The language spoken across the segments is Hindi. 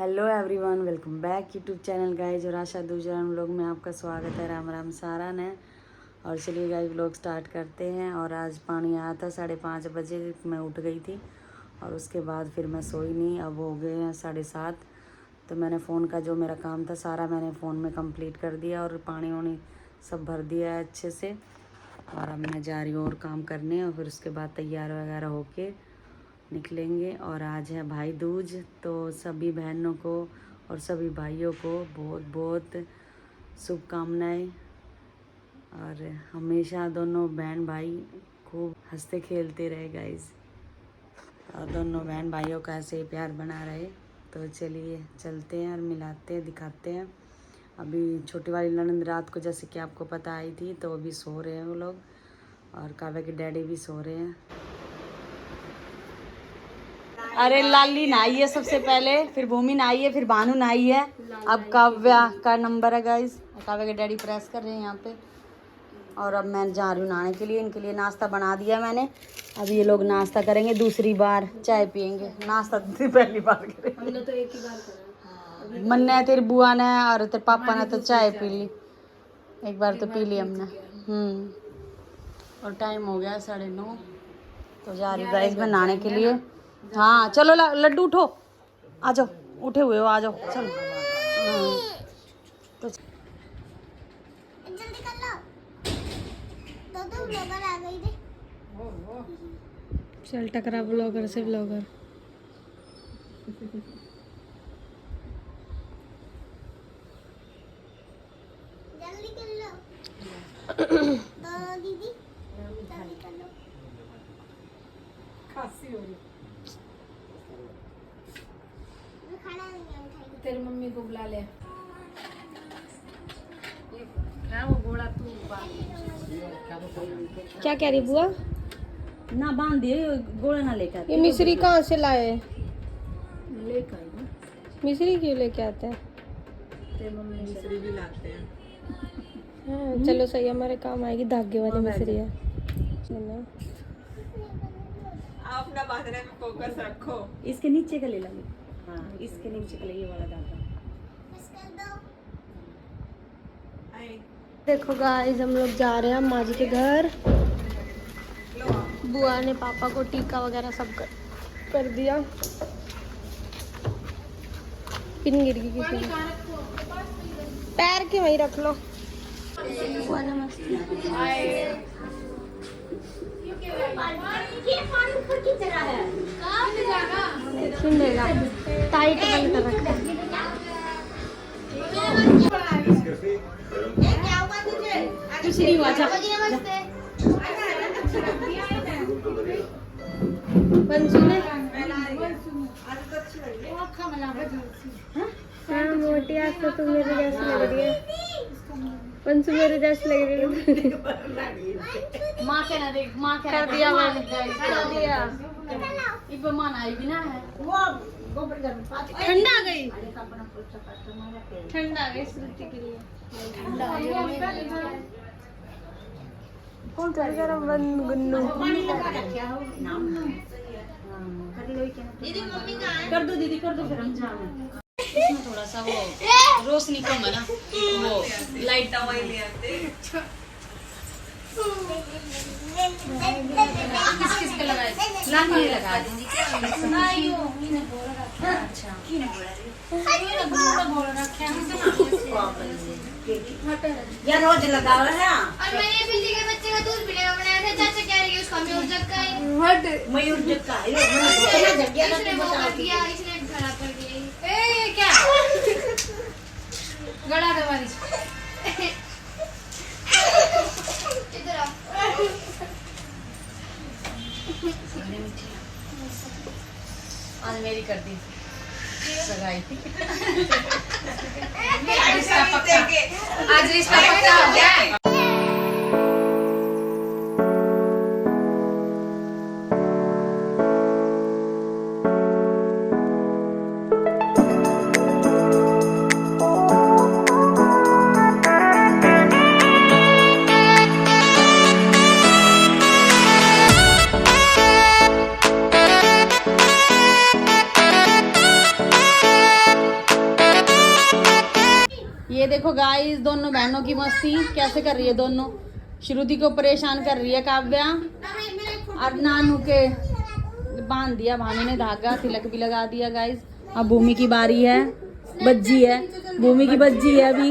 Hello everyone, welcome back YouTube channel guys और आशा दूसरा व्लॉग में आपका स्वागत है। राम राम सारा ने। और चलिए गाइज व्लॉग स्टार्ट करते हैं। और आज पानी आया था 5:30 बजे, मैं उठ गई थी और उसके बाद फिर मैं सोई नहीं। अब हो गए हैं 7:30। तो मैंने फ़ोन का जो मेरा काम था सारा मैंने फ़ोन में कंप्लीट कर दिया और पानी वानी सब भर दिया है अच्छे से। और अब मैं जा रही हूँ और काम करने और फिर उसके बाद तैयार वगैरह होके निकलेंगे। और आज है भाई दूज, तो सभी बहनों को और सभी भाइयों को बहुत बहुत शुभकामनाएं। और हमेशा दोनों बहन भाई खूब हंसते खेलते रहे गाइस, और दोनों बहन भाइयों का ऐसे ही प्यार बना रहे। तो चलिए चलते हैं और मिलाते हैं, दिखाते हैं। अभी छोटी वाली ननंद रात को जैसे कि आपको पता आई थी, तो अभी सो रहे हैं वो लोग और काव्या के डैडी भी सो रहे हैं। अरे लाली नहाई है सबसे पहले, फिर भूमि नहाई है, फिर भानु नहाई है। अब काव्या का नंबर है गाइस। काव्या के डैडी प्रेस कर रहे हैं यहाँ पे। और अब मैं जा रही हूँ नहाने के लिए। इनके लिए नाश्ता बना दिया मैंने। अब ये लोग नाश्ता करेंगे, दूसरी बार चाय पियेंगे। नाश्ता पहली बार करेंगे। हमने तो एक ही बार करा। मन्ने तेरी बुआ ने और तेरे पापा ने तो चाय पी ली, एक बार तो पी ली हमने। और टाइम हो गया 9:30। तो जा रही हूँ गाइस मैं नहाने के लिए। हाँ चलो लड्डू उठो, आ जाओ, उठे हुए हो, आ जाओ चलो। तो जल्दी कर लो, तो ब्लॉगर आ गई रे। चल टकरा ब्लॉगर से ब्लॉगर। जल्दी कर लो तो दीदी जल्दी कर लो। खांसी हो रही, खाना नहीं है, उठाइए। तेरी मम्मी को बुला ले। वो घोड़ा तू क्या कह रही बुआ? ना बांध दिए, गोला ना लेकर। ये मिश्री कहाँ से लाए? लेकर आई ना। मिश्री क्यों लेके आते हैं? तेरी मम्मी मिश्री भी लाते हैं। हाँ चलो सही, हमारे काम आएगी। धागे वाली मिश्री है। चलो आप अपना बांधने में फोकस रखो। इसके नीचे का ले लो। हाँ इसके नीचे का ले, ये वाला धागा। बस कर दो। देखो गाइस, हम लोग जा रहे हैं अम्मा जी के घर। बुआ ने पापा को टीका वगैरह सब कर दिया। पिन गिर गई किसी में, पैर के वहीं रख लो। बुआ नमस्ते। छिलेगा, टाइट बंद कर रखा है। क्या हुआ तुझे? कुछ नहीं हुआ। नमस्ते। पंचुले हाँ मोटी, आज तो तुम मेरे जैसी लग रही है। पंचू मेरे जैसी लग रही है। माँ के ना देख, माँ के कर दिया मैंने, कर दिया। एक बार माँ आई भी ना है वो ठंडा आ गई, ठंडा आ गई श्रुति के लिए। कौन कर गरम बन गुन्नू। दीदी मम्मी कहाँ है? कर दो दीदी, कर दो फिर हम जाएंगे। इसमें थोड़ा सा वो रोशनी कम है ना, वो लाइट दवाई ले आते। किस किस पे लगाए? लाल ये लगा दीदी। अच्छा या रोज लगाओ है। और मैंने बिल्ली के बच्चे का दूध पीने बनाया था। चाचा कह रही है उसका मयूर जग का है। मयूर जग का है। इसने वो कर दिया, इसने खराब कर दिया। ए क्या गड़ा दवारी इधर आओ। आज मेरी कर दी सगाई। आज रिश्ता पक्का हो गया। ये देखो गाइस दोनों बहनों की मस्ती कैसे कर रही है दोनों। श्रुति को परेशान कर रही है काव्या और नानू के बांध दिया भानु ने धागा, तिलक भी लगा दिया गाइस। अब भूमि की बारी है, बज्जी है, भूमि की बज्जी है अभी।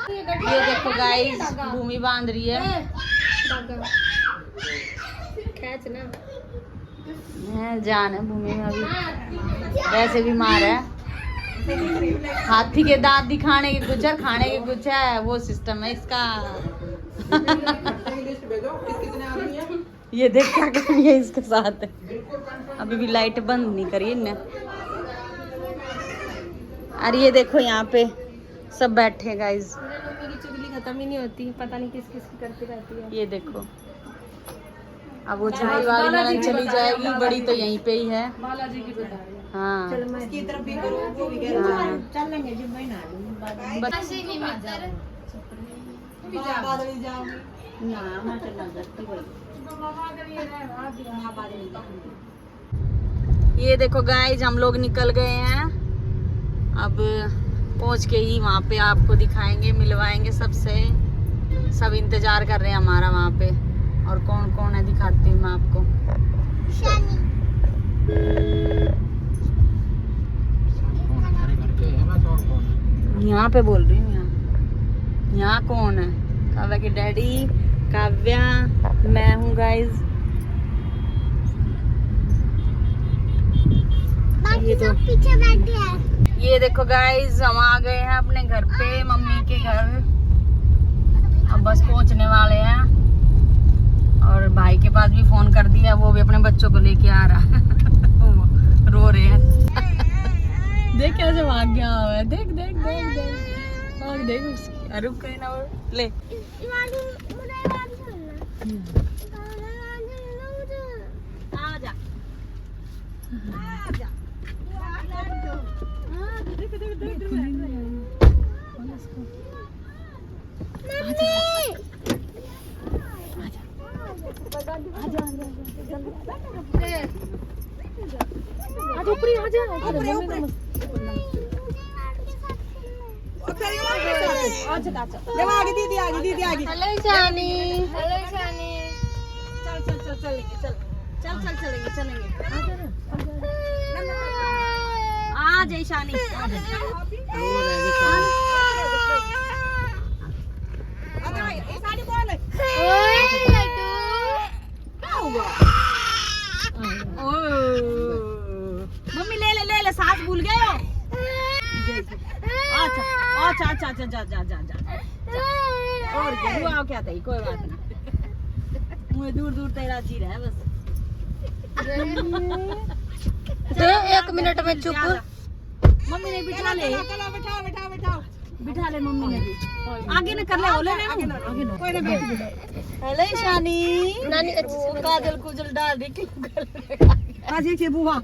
ये देखो गाइस भूमि बांध रही है। जान है भूमि में अभी, वैसे बीमार है। हाथी के दांत दिखाने के कुछ है, खाने के कुछ है, वो सिस्टम है इसका। ये देख क्या कर रही है इसके साथ। अभी भी लाइट बंद नहीं करी इनने। अरे ये देखो यहाँ पे सब बैठे गाइस। मेरी चुगली खत्म ही नहीं होती, पता नहीं किस किस की करती रहती है। ये देखो अब वो छोटी वाली ननद चली जाएगी, बड़ी तो यहीं पे ही है। बालाजी की बता रही है। हाँ इसकी तरफ भी करो, वो भी कह हाँ। चलेंगे जब मैं ना ऐसे ही नहीं मिलता है। ये देखो गाइस हम लोग निकल गए हैं। अब पहुंच के ही वहाँ पे आपको दिखाएंगे, मिलवाएंगे सबसे। सब इंतजार कर रहे हैं हमारा वहाँ पे। और कौन कौन है दिखाती हूँ मैं आपको। यहाँ पे बोल रही हूँ। यहाँ कौन है? काव्या के डैडी, काव्या, मैं हूँ गाइस। ये तो पीछे बैठे हैं। ये देखो गाइस हम आ गए हैं अपने घर पे, मम्मी के घर। अब बस पहुंचने वाले हैं। और भाई के पास भी फोन कर दिया, वो भी अपने बच्चों को लेके आ रहा है। रो रहे हैं। देख कैसे भाग गया हुआ है। देख देख देख देख भाग देख उसकी। रुक गए ना वो। ले आजा आजा। दीदी आगे। हेलो जानी। हेलो शानी। चलेंगे। आ जाए शानी। मम्मी ले ले सांस भूल गए हो। अच्छा जा। और क्या क्या था, कोई बात नहीं। मुझे दूर दूर तेरा जी रहा है बस। एक मिनट में चुप। मम्मी ने बिठा ले, बिठा ले मम्मी ने भी। आगे न कर ले, बोले ना आगे न। हेलो शानी। नानी काजल कुजल डाल दी कि आज ये बुआ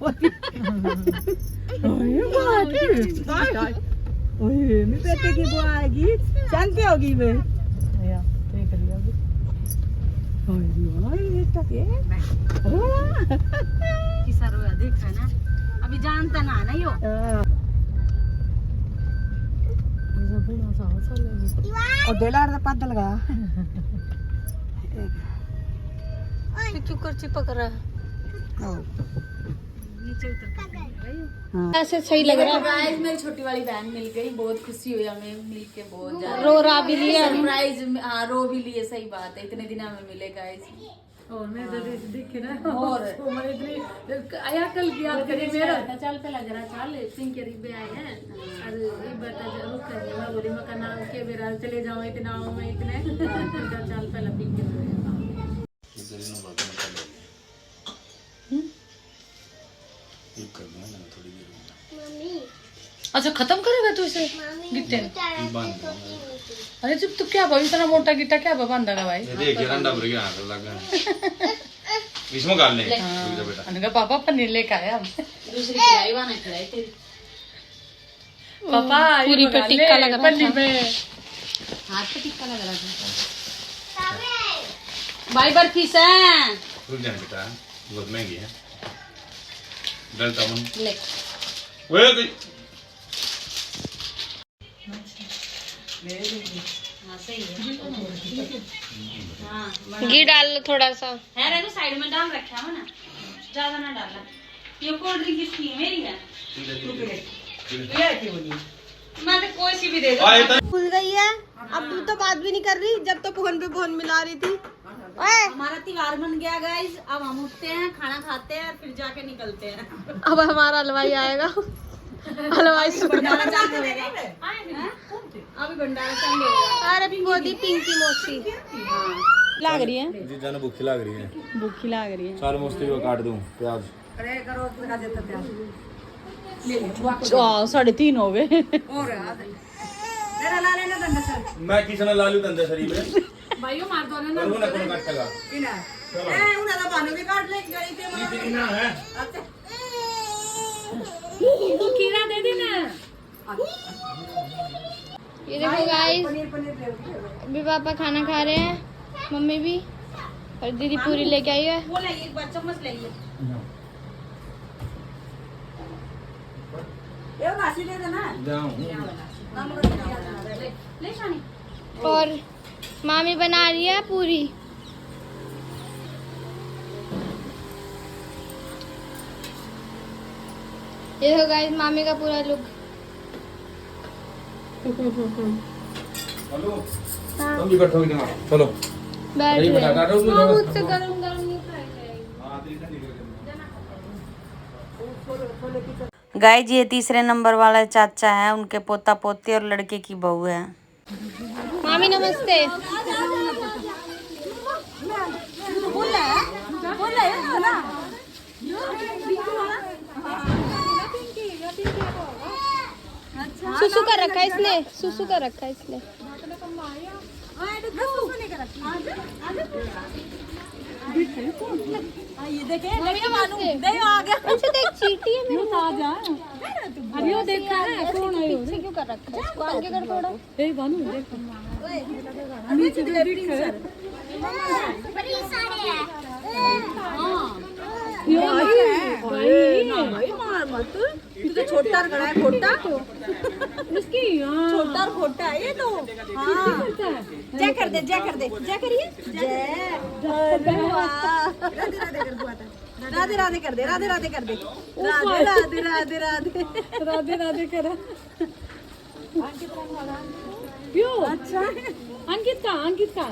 ओए मैं बेटे की बुआ आएगी, शांति होगी मैं। या देख लिया अभी। ओए बेटा के किसा रोया देखा ना, अभी जानता ना यो। और डेलार दा पाद लगा। क्यों कर चिपक रहा है? नीचे उतर ऐसे सही लग रहा है। गाइस मेरी छोटी वाली बहन मिल गई, बहुत खुशी हुई हमें मिल के, बहुत ज्यादा। रो रहा भी लिया सरप्राइज। हाँ रो भी लिए, सही बात है, इतने दिन हमें मिले गाइस। और मैं तो देखे ना और मैं इतनी आया कल की याद करी मेरा चल पे लग रहा चल सिंह के रिब्बे आए हैं और ये बता जरूर कर मैं बोली मैं कहना के बेरा चले जाओ इतना मैं इतने चल पे लपी के अच्छा खत्म करेगा तू इसे गिट्टे अरे चुप तू क्या भाई इतना मोटा गिट्टा क्या बांधेगा भाई देख ये रंडा भर गया लगा इसमें डाल ले बेटा अनका पापा पनीर लेके आया दूसरी खिलाई वाना खिलाई तेरी पापा पूरी पे टिक्का लग रहा पन्नी पे हाथ पे टिक्का लग रहा था। भाई बर्फी से रुक जाना बेटा बहुत महंगी है डलता मन ले ओए हाँ सही है। हाँ घी डाल लो थोड़ा सा। है रे तो साइड में डाल रखा है ना, ज्यादा ना डालना। ये कोल्ड ड्रिंक किसकी है? मेरी है। मैं तो कोई सी भी दे दो। खुल गई है। अब तू तो बात भी नहीं कर रही जब तो फोन पे फोन मिला रही थी। ओए हमारा त्योहार बन गया गाइस। अब हम उठते हैं, खाना खाते हैं और फिर जाके निकलते हैं। अब हमारा हलवाई आएगा। हलवाई अभी भंडारा चालू होगा। अरे मोदी पिंकी मौसी लाग रही है, जी जाना भूखी लग रही है। भूखी लाग रही है। चार मस्ती को काट दूं प्याज। 3:30 हो गए। मैं किसने लालू धंधे शरीफ है भाइयों मार दो ना। और ना कौन काटेगा कितना है। खीरा दे देना। ये देखो गाइस, अभी पापा खाना खा रहे हैं, मम्मी भी, और दीदी पूरी लेके आई है। वो लाइए, एक बार चम्मच लाइए। ले शानी। और मामी बना रही है पूरी। ये देखो गाइस मामी का पूरा लुक। हेलो तुम भी बैठो इधर चलो। बैठ नहीं रहे बता हैं। रहा हूँ हाँ, मुझसे गरम गरम नहीं खाई जाएगी। गाय जी ये तीसरे नंबर वाला चाचा है, उनके पोता पोती और लड़के की बहू है। मामी नमस्ते। सुसु कर रखा है इसने, सुसु कर रखा है इसने। अच्छा देख चींटी है मेरे पास। अरे वो देखा है कौन है? पीछे क्यों कर रखा है इसको? आगे कर थोड़ा। ए बानू देखो नीचे जो दिख है। छोटा खड़ा है, खोटा उसकी छोटा और खोटा है ये तो। हाँ जय कर दे, जय कर दे, जय करिए जय। राधे राधे कर दे, राधे राधे कर दे, राधे राधे राधे राधे राधे राधे करा। क्यों? अच्छा अंकित का, अंकित का,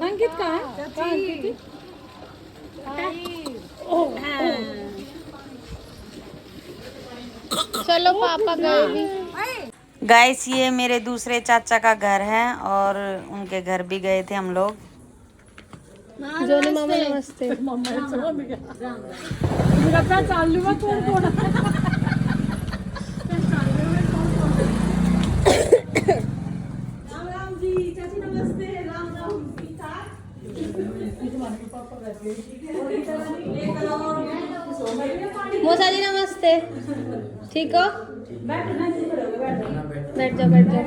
अंकित का है। चलो पापा गए भी। गाइस ये मेरे दूसरे चाचा का घर है और उनके घर भी गए थे हम लोग। जोनी मामा नमस्ते। चालू है कौन कौन? मौसा जी नमस्ते। ठीक हो? बैठ जाओ बैठ जाओ।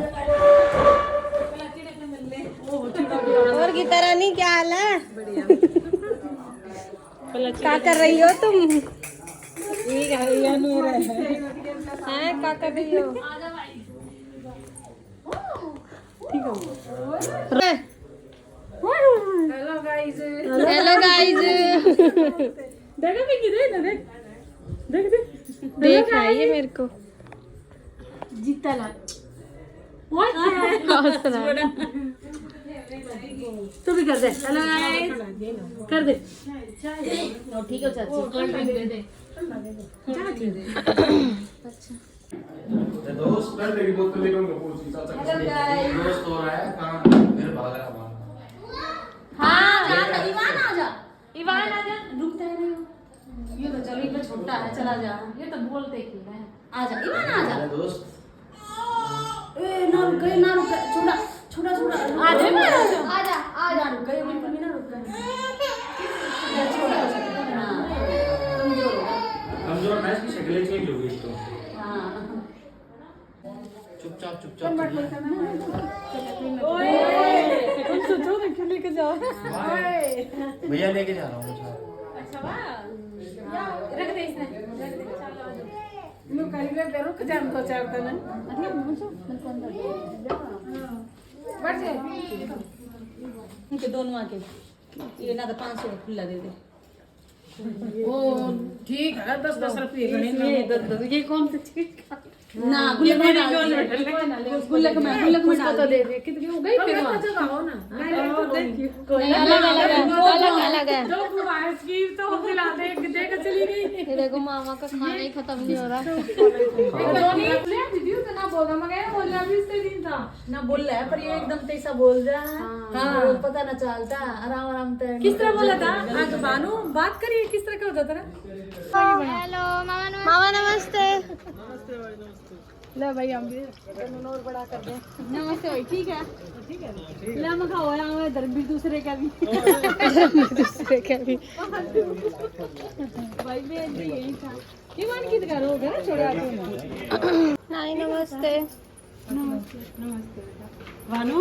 और गीता रानी क्या हाल है? क्या कर रही हो तुम? हैं क्या कर रही हो? Hello guys. Hello guys. देखो भी किधर है? देख देख देख रहा है ये मेरे को। जीता ला। तू भी कर दे। हेलो गाइस कर दे। ठीक है चाची कोल्ड ड्रिंक दे दे। दोस्त कर तेरी बोतल लेकर मैं पूछी चाचा दोस्त हो रहा है कहां मेरे भाग रहा है। हाँ ईवान आ जा, ईवान आ जा। रुकता है नहीं ये तो चलो, ये छोटा है, चला जा। ये तो बोलते क्यों है? आ जा ईवान आ जा। दोस्त ए ना रुक गए, ना रुक गए, छोटा छोटा छोटा आ जा ना, आ जा आ जा। रुक गए बिल्कुल भी ना रुक गए। छोटा छोटा हां कमजोर होगा। कमजोर है इसकी शक्ल चेंज हो गई तो। हां चुपचाप चुपचाप तुम सोचो ना क्यों लेके जाओ। भैया लेके जा रहा हूँ अच्छा वाह रख दे इसने, रख दे। चलो आ जाओ। ले ले रुक जा तो चार दिन बैठ जा उनके दोनों आके ये ना तो 500 खुला दे दे। वो ठीक है 10-10 रुपये गणे ये कौन सी चीज ना गुल्लक में डाल गुल्लक में तो दे दे कितनी हो गई फिर जगाओ ना नहीं अलग अलग है, अलग अलग है। जो बुआई की तो खिला दे देख चली गई ये देखो मामा का खाना ही खत्म नहीं हो रहा। दीदी तो ना बोला मगर बोला भी इससे दिन था ना बोल रहा है पर ये एकदम तैसा बोल रहा है। हाँ पता ना चलता आराम आराम से। किस तरह बोला था आज बानू बात करिए किस तरह का होता था ना हेलो मामा नमस्ते। ले भाई हम भी नमस्ते भाई ठीक है। ले हम खाओ यहाँ इधर भी दूसरे का भी दूसरे के भी भाई भी यही था ये मान की करो हो गया ना छोड़े आपको नहीं नमस्ते। वानू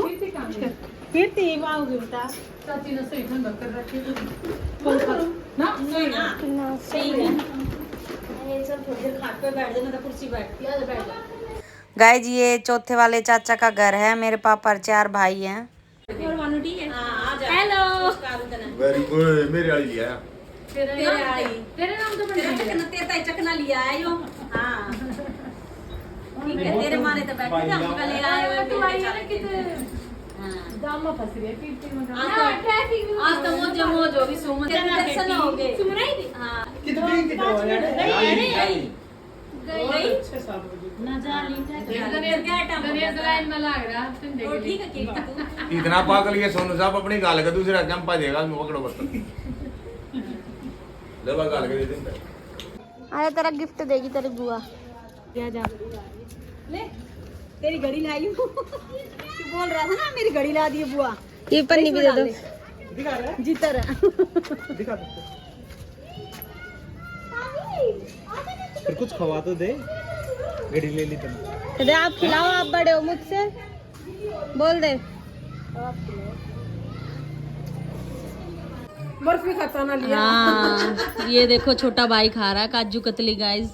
कीर्ति आओगे बेटा चाची ने सही ढंग कर रखी ना सही ना सही है ये सब थोड़ी देर खाट पे बैठ जाना तो कुर्सी बैठ जा। गाइस ये चौथे वाले चाचा का घर है। मेरे पापा 4 भाई हैं। हेलो वेरी गुड मेरे वाली लिया तेरे नाम तो बन तेरा चकना लिया है यो। हाँ ठीक है तेरे माने तो बैठे थे हम ले आए हुए तू आई है ना कितने हाँ जाम में फंस रही है कीर्ति में आज तो मौज होगी सुमन दर्शन हो गए सुमराई दी हाँ कितनी ना जा गणेश लाइन में लग रहा सुनने के लिए ठीक है कीर्ति तू इतना पागल ये सोनू साहब अपनी गाल का दूसरा चंपा देगा मैं पकड़ो बस ले बा गाल के दे दे अरे तेरा गिफ्ट देगी तेरी बुआ। ले तेरी घड़ी लाई हूँ तू बोल रहा था ना मेरी घड़ी ला दी बुआ ये पन्नी भी दे दो। जीता रहा फिर कुछ खवा तो दे घड़ी ले ली तुमने। दे आप खिलाओ आप बड़े हो मुझसे बोल दे। बर्फी खाता ना लिया हाँ ये देखो छोटा भाई खा रहा है काजू कतली गाइस।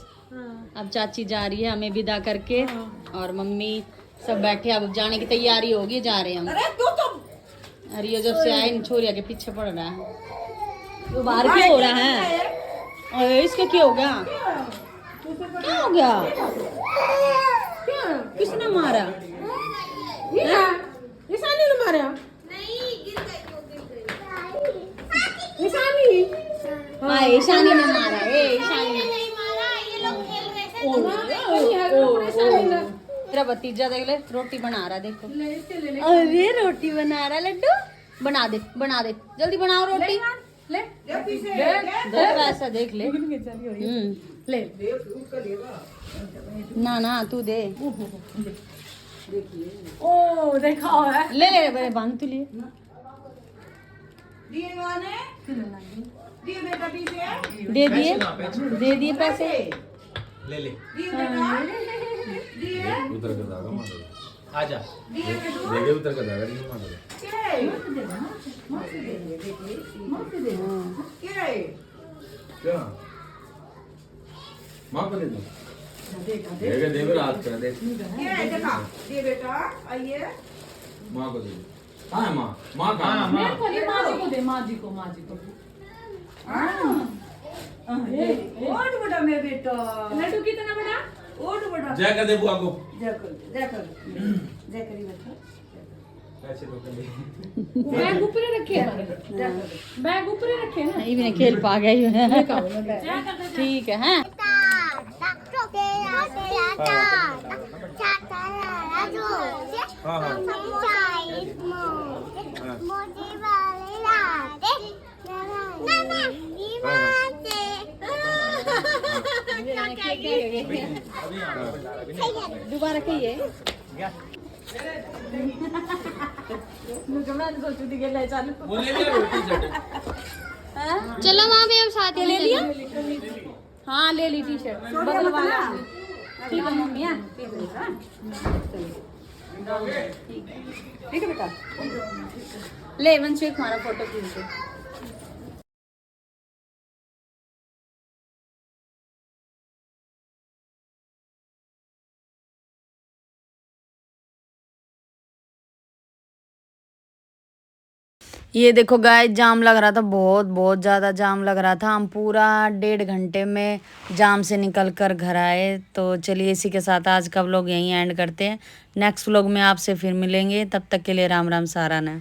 अब चाची जा रही है हमें विदा करके और मम्मी सब बैठे अब जाने की तैयारी होगी जा रहे हैं हम। अरे ये जब से आए छोरिया के पीछे पड़ रहा है वो बाहर क्यों हो रहा है अरे इसका क्या हो गया क्या हो गया किसने मारा ईशानी ने मारा हाँ ईशानी ने मारा ईशानी ने तेरा भतीजा देख ले रोटी बना रहा देखो अरे रोटी बना रहा लड्डू बना दे जल्दी बनाओ रोटी देख ऐसा देख ले ले ना तू दे ओ देखा है ले बड़े बांध तू लिए दे दिए पैसे ले ले उधर का दागा मार आजा देगे उधर का दागा नहीं मार क्या माँ को दे दो देगा देगा रात कर दे माँ को दे दो हाँ माँ कहाँ मेरे को नहीं माँ जी को दे माँ जी को बड़ा मेरा बेटा लड्डू कितना बड़ा ओट बड़ा जय कर दे बुआ को जय करी बेटा पैसे तो कर ले बैग ऊपर रखे बैग ऊपर रखे ना ये भी खेल पा गया ठीक है हैं हाँ हाँ दोबारा कहिए वो ले लिया रोटी सेट चलो वहाँ पे अब साथ ही ले लिया। हाँ ले ली टी शर्ट बदलवा ला ठीक है मम्मी ठीक है बेटा ले वंशिक हमारा फोटो खींच ये देखो गाइस, जाम लग रहा था, बहुत बहुत ज़्यादा जाम लग रहा था। हम पूरा 1.5 घंटे में जाम से निकल कर घर आए। तो चलिए इसी के साथ आज का व्लॉग यहीं एंड करते हैं। नेक्स्ट व्लॉग में आपसे फिर मिलेंगे, तब तक के लिए राम राम सारा ने।